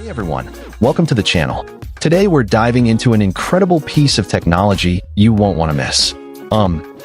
Hey everyone, welcome to the channel. Today we're diving into an incredible piece of technology you won't want to miss.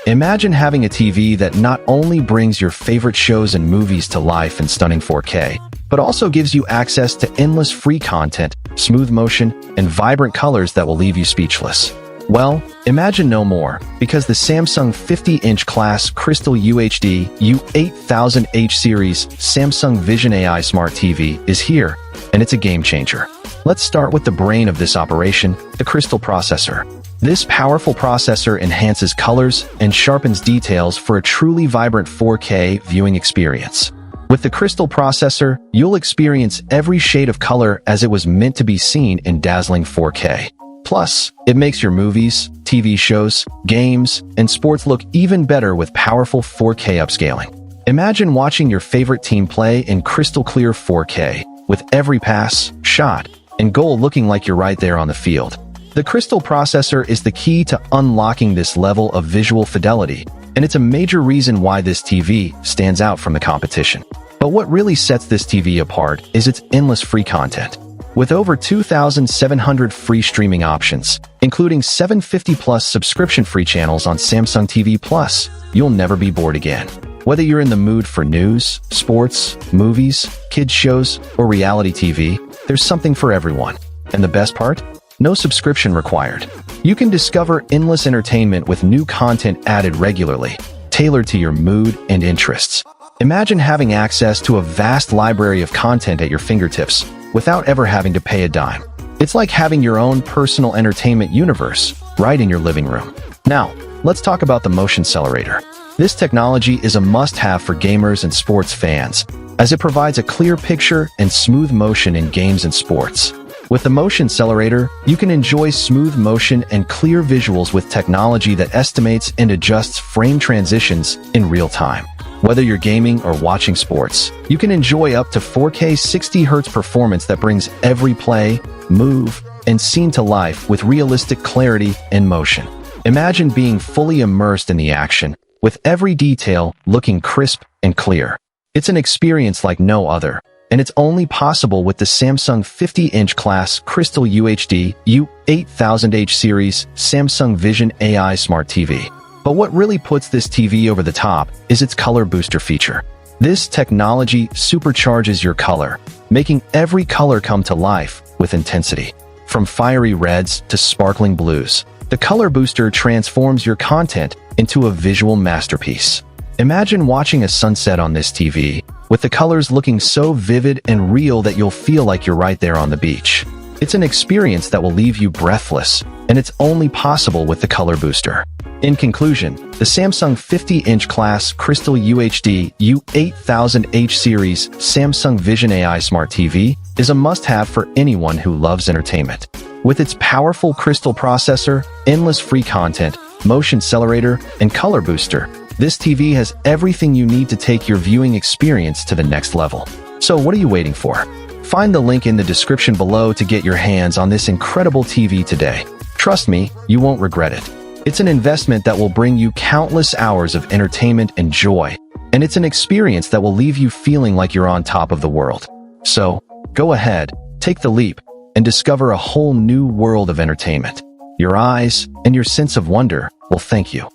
Imagine having a TV that not only brings your favorite shows and movies to life in stunning 4K, but also gives you access to endless free content, smooth motion, and vibrant colors that will leave you speechless. Well, imagine no more, because the Samsung 50-inch class Crystal UHD U8000H series Samsung Vision AI Smart TV is here, and it's a game changer. Let's start with the brain of this operation, the Crystal processor. This powerful processor enhances colors and sharpens details for a truly vibrant 4K viewing experience. With the Crystal processor, you'll experience every shade of color as it was meant to be seen in dazzling 4K. Plus, it makes your movies, TV shows, games, and sports look even better with powerful 4K upscaling. Imagine watching your favorite team play in crystal clear 4K, with every pass, shot, and goal looking like you're right there on the field. The Crystal processor is the key to unlocking this level of visual fidelity, and it's a major reason why this TV stands out from the competition. But what really sets this TV apart is its endless free content. With over 2,700 free streaming options, including 750+ subscription-free channels on Samsung TV Plus, you'll never be bored again. Whether you're in the mood for news, sports, movies, kids shows, or reality TV, there's something for everyone. And the best part? No subscription required. You can discover endless entertainment with new content added regularly, tailored to your mood and interests. Imagine having access to a vast library of content at your fingertips without ever having to pay a dime. It's like having your own personal entertainment universe right in your living room. Now, let's talk about the Motion Xcelerator. This technology is a must-have for gamers and sports fans, as it provides a clear picture and smooth motion in games and sports. With the Motion Xcelerator, you can enjoy smooth motion and clear visuals with technology that estimates and adjusts frame transitions in real time. Whether you're gaming or watching sports, you can enjoy up to 4K 60Hz performance that brings every play, move, and scene to life with realistic clarity and motion. Imagine being fully immersed in the action, with every detail looking crisp and clear. It's an experience like no other, and it's only possible with the Samsung 50-inch class Crystal UHD U8000H series Samsung Vision AI Smart TV. But what really puts this TV over the top is its color booster feature. This technology supercharges your color, making every color come to life with intensity. From fiery reds to sparkling blues, the color booster transforms your content into a visual masterpiece. Imagine watching a sunset on this TV, with the colors looking so vivid and real that you'll feel like you're right there on the beach. It's an experience that will leave you breathless, and it's only possible with the color booster. In conclusion, the Samsung 50-inch class Crystal UHD U8000H series Samsung Vision AI Smart TV is a must-have for anyone who loves entertainment. With its powerful Crystal processor, endless free content, Motion Xcelerator, and color booster, this TV has everything you need to take your viewing experience to the next level. So what are you waiting for? Find the link in the description below to get your hands on this incredible TV today. Trust me, you won't regret it. It's an investment that will bring you countless hours of entertainment and joy, and it's an experience that will leave you feeling like you're on top of the world. So, go ahead, take the leap, and discover a whole new world of entertainment. Your eyes and your sense of wonder will thank you.